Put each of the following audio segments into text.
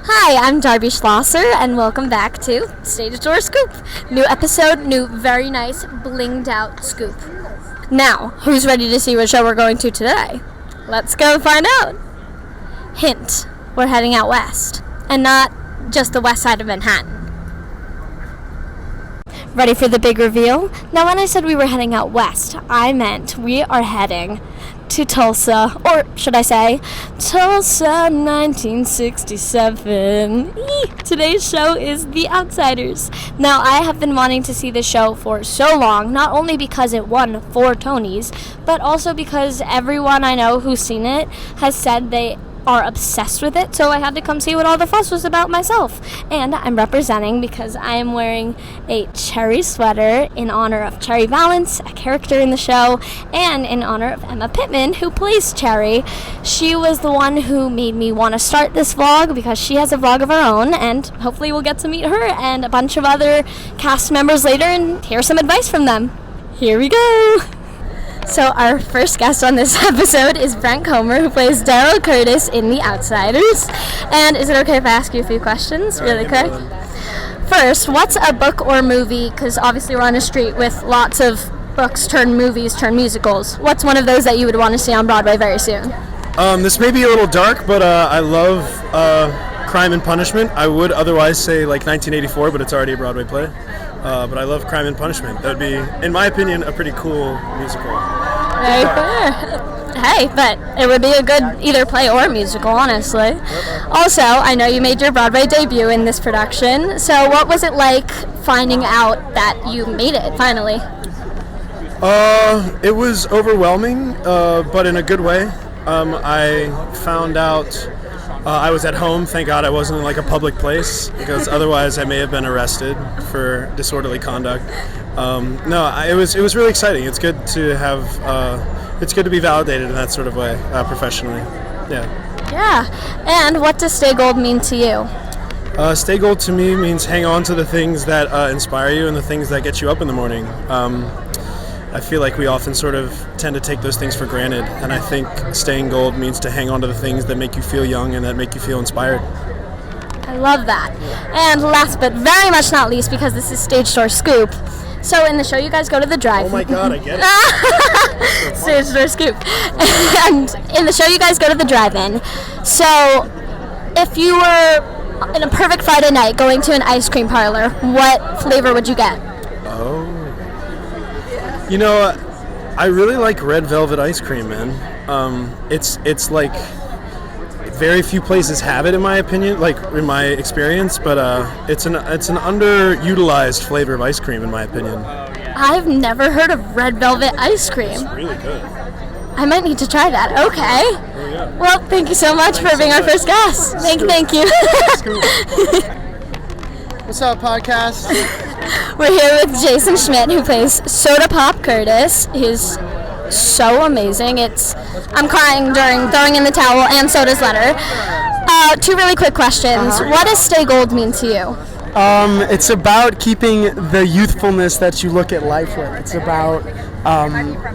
Hi, I'm Darby Schlosser, and welcome back to Stage Door Scoop. New episode, new very nice blinged out scoop. Now, who's ready to see what show we're going to today? Let's go find out. Hint, we're heading out west, and not just the west side of Manhattan. Ready for the big reveal? Now, when I said we were heading out west, I meant we are heading to Tulsa, or should I say, Tulsa 1967. Today's show is The Outsiders. Now, I have been wanting to see this show for so long, not only because it won 4 Tonys, but also because everyone I know who's seen it has said they are obsessed with it, so I had to come see what all the fuss was about myself. And I'm representing because I am wearing a cherry sweater in honor of Cherry Valance, a character in the show, and in honor of Emma Pittman, who plays Cherry. She was the one who made me want to start this vlog because she has a vlog of her own, and hopefully we'll get to meet her and a bunch of other cast members later and hear some advice from them. Here we go! So our first guest on this episode is Brent Comer, who plays Daryl Curtis in The Outsiders. And is it okay if I ask you a few questions really quick? First, what's a book or movie, because obviously we're on a street with lots of books turned movies, turned musicals. What's one of those that you would want to see on Broadway very soon? This may be a little dark, but I love Crime and Punishment. I would otherwise say like 1984, but it's already a Broadway play. But I love Crime and Punishment. That would be, in my opinion, a pretty cool musical. Very fair. Hey, but it would be a good either play or musical, honestly. Also, I know you made your Broadway debut in this production, so what was it like finding out that you made it, finally? It was overwhelming, but in a good way. I found out I was at home. Thank God I wasn't in like a public place, because otherwise I may have been arrested for disorderly conduct. It was really exciting. It's good to have. It's good to be validated in that sort of way, professionally. Yeah. Yeah. And what does Stay Gold mean to you? Stay Gold to me means hang on to the things that inspire you and the things that get you up in the morning. I feel like we often sort of tend to take those things for granted, and I think staying gold means to hang on to the things that make you feel young and that make you feel inspired. I love that. And last but very much not least, because this is Stage Door Scoop, so in the show you guys go to the drive-in. Oh my God, I get it. Stage Door Scoop. And in the show you guys go to the drive-in. So if you were in a perfect Friday night going to an ice cream parlor, what flavor would you get? Oh. You know, I really like red velvet ice cream, man. It's like very few places have it, in my opinion, like in my experience. But it's an underutilized flavor of ice cream, in my opinion. I've never heard of red velvet ice cream. It's really good. I might need to try that. Okay. Well, thank you so much for being our first guest. Thank you. What's up, podcast? We're here with Jason Schmidt, who plays Soda Pop Curtis. He's so amazing. I'm crying during throwing in the towel and Soda's letter. 2 really quick questions. What does Stay Gold mean to you? It's about keeping the youthfulness that you look at life with. It's about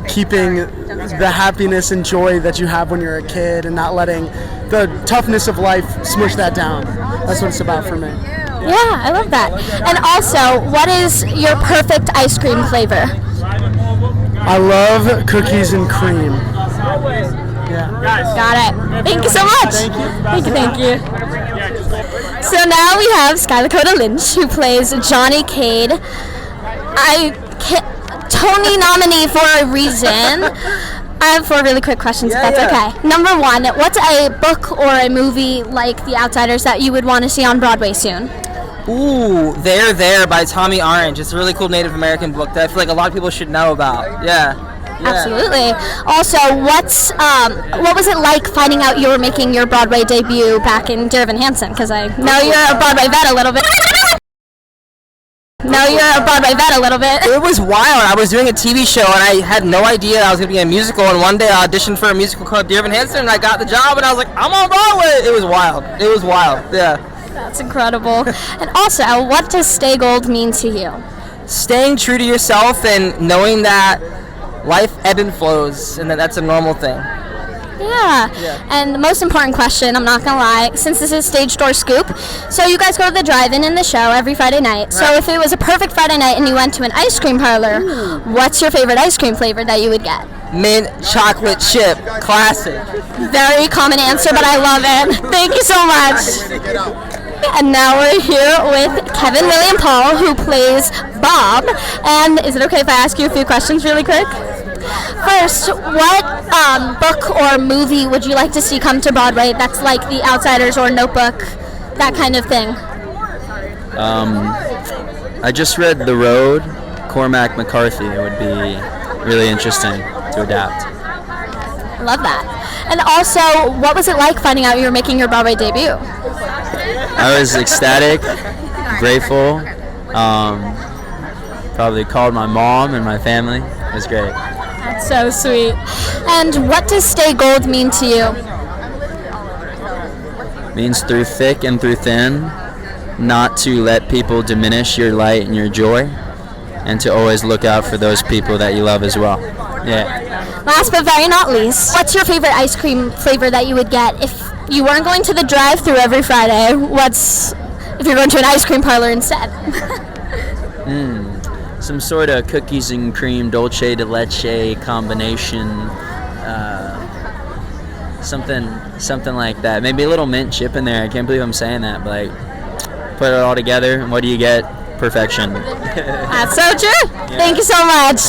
keeping the happiness and joy that you have when you're a kid and not letting the toughness of life smush that down. That's what it's about for me. Yeah, I love that. And also, what is your perfect ice cream flavor? I love cookies and cream. Yeah. Got it. Thank you so much. Thank you. So now we have Skylar Coda Lynch, who plays Johnny Cade. Tony nominee for a reason. I have 4 really quick questions, if that's okay. Number 1, what's a book or a movie like The Outsiders that you would want to see on Broadway soon? Ooh, There There by Tommy Orange. It's a really cool Native American book that I feel like a lot of people should know about. Yeah. Absolutely. Also, what was it like finding out you were making your Broadway debut back in Dear Evan Hansen? Because I know you're a Broadway vet a little bit. It was wild. I was doing a TV show and I had no idea I was going to be in a musical, and one day I auditioned for a musical called Dear Evan Hansen and I got the job and I was like, I'm on Broadway. It was wild. Yeah. That's incredible. And also, what does Stay Gold mean to you? Staying true to yourself and knowing that life ebb and flows and that's a normal thing. Yeah. And the most important question, I'm not gonna lie, since this is Stage Door Scoop, so you guys go to the drive-in in the show every Friday night. So if it was a perfect Friday night and you went to an ice cream parlor, what's your favorite ice cream flavor that you would get? Mint chocolate chip, classic. Very common answer, but I love it. Thank you so much. And now we're here with Kevin William Paul, who plays Bob. And is it okay if I ask you a few questions really quick? First, what book or movie would you like to see come to Broadway that's like The Outsiders or Notebook, that kind of thing? I just read The Road, Cormac McCarthy. It would be really interesting to adapt. I love that. And also, what was it like finding out you were making your Broadway debut? I was ecstatic, grateful. Probably called my mom and my family. It was great. That's so sweet. And what does Stay Gold mean to you? Means through thick and through thin, not to let people diminish your light and your joy, and to always look out for those people that you love as well. Yeah. Last but very not least, what's your favorite ice cream flavor that you would get if you weren't going to the drive-thru every Friday? If you're going to an ice cream parlor instead? Some sort of cookies and cream dulce de leche combination, something like that. Maybe a little mint chip in there. I can't believe I'm saying that, but like, put it all together, and what do you get? Perfection. That's so true. Yeah. Thank you so much.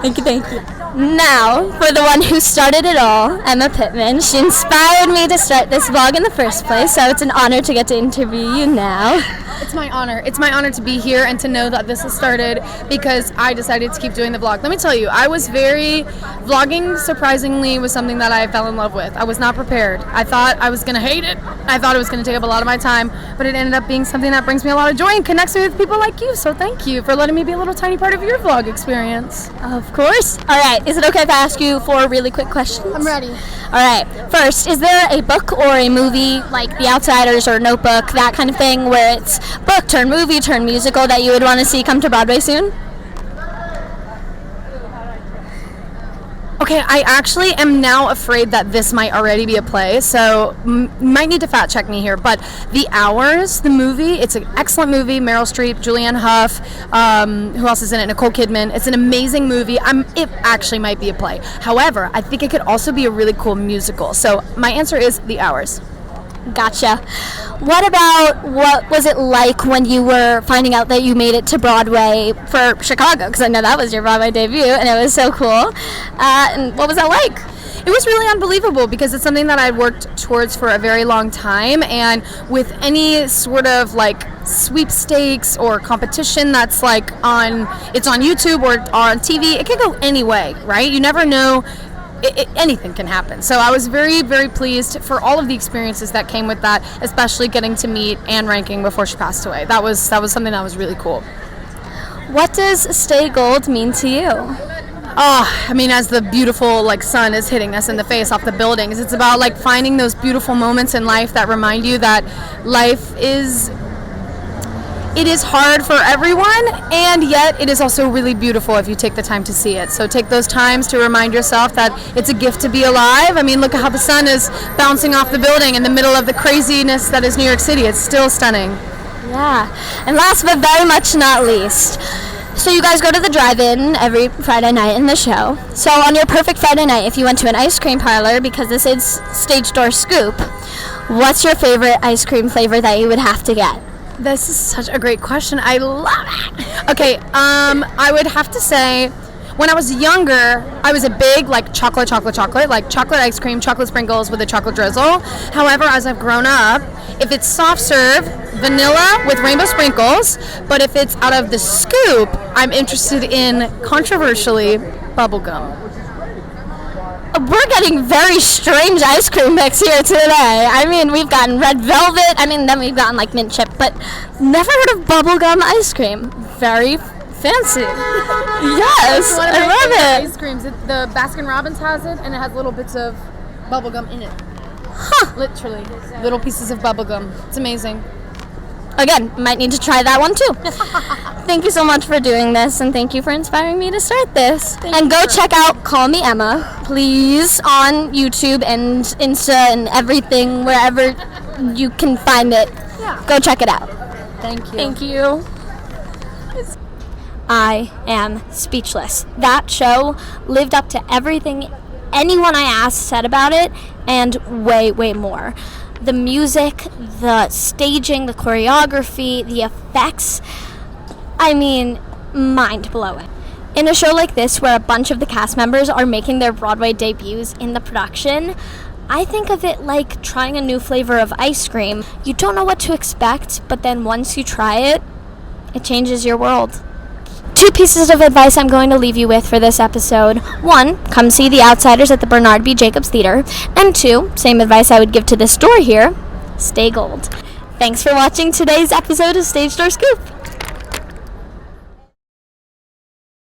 Thank you. Now, for the one who started it all, Emma Pittman. She inspired me to start this vlog in the first place, so it's an honor to get to interview you now. It's my honor. It's my honor to be here and to know that this has started because I decided to keep doing the vlog. Let me tell you, vlogging surprisingly was something that I fell in love with. I was not prepared. I thought I was going to hate it. I thought it was going to take up a lot of my time, but it ended up being something that brings me a lot of joy and connects me with people like you. So thank you for letting me be a little tiny part of your vlog experience. Of course. All right. Is it okay if I ask you 4 really quick questions? I'm ready. All right. First, is there a book or a movie like The Outsiders or Notebook, that kind of thing, where it's book turn movie turn musical that you would want to see come to Broadway soon? Okay, I actually am now afraid that this might already be a play, so might need to fact check me here, but The Hours, the movie, it's an excellent movie. Meryl Streep, Julianne Hough, who else is in it? Nicole Kidman. It's an amazing movie. It actually might be a play. However, I think it could also be a really cool musical, so my answer is The Hours. Gotcha. What was it like when you were finding out that you made it to Broadway for Chicago? Because I know that was your Broadway debut, and it was so cool. And what was that like? It was really unbelievable because it's something that I'd worked towards for a very long time, and with any sort of like sweepstakes or competition that's like it's on YouTube or on TV, it can go any way, right? You never know. Anything can happen. So I was very, very pleased for all of the experiences that came with that, especially getting to meet Anne Ranking before she passed away. That was something that was really cool. What does Stay Gold mean to you? Oh, I mean, as the beautiful like sun is hitting us in the face off the buildings, it's about like finding those beautiful moments in life that remind you that life is hard for everyone, and yet it is also really beautiful if you take the time to see it. So take those times to remind yourself that it's a gift to be alive. I mean, look at how the sun is bouncing off the building in the middle of the craziness that is New York City. It's still stunning. Yeah. And last but very much not least, so you guys go to the drive-in every Friday night in the show. So on your perfect Friday night, if you went to an ice cream parlor, because this is Stage Door Scoop, what's your favorite ice cream flavor that you would have to get? This is such a great question. I love it. Okay, I would have to say, when I was younger, I was a big like chocolate, like chocolate ice cream, chocolate sprinkles with a chocolate drizzle. However, as I've grown up, if it's soft serve, vanilla with rainbow sprinkles, but if it's out of the scoop, I'm interested in, controversially, bubblegum. We're getting very strange ice cream mix here today. I mean, we've gotten red velvet, then we've gotten like mint chip, but never heard of bubblegum ice cream. Very fancy. Yes, I love it. Ice creams. The Baskin Robbins has it, and it has little bits of bubblegum in it. Huh. Literally. Little pieces of bubblegum. It's amazing. Again, might need to try that one too. thank you so much for doing this, and thank you for inspiring me to start this. And go check out Call Me Emma, please, on YouTube and Insta and everything, wherever you can find it. Yeah. Go check it out. Thank you. Thank you. I am speechless. That show lived up to everything anyone I asked said about it, and way, way more. The music, the staging, the choreography, the effects, I mean, mind-blowing. In a show like this, where a bunch of the cast members are making their Broadway debuts in the production, I think of it like trying a new flavor of ice cream. You don't know what to expect, but then once you try it, it changes your world. 2 pieces of advice I'm going to leave you with for this episode. 1, come see The Outsiders at the Bernard B. Jacobs Theater. And 2, same advice I would give to this store here, stay gold. Thanks for watching today's episode of Stage Door Scoop.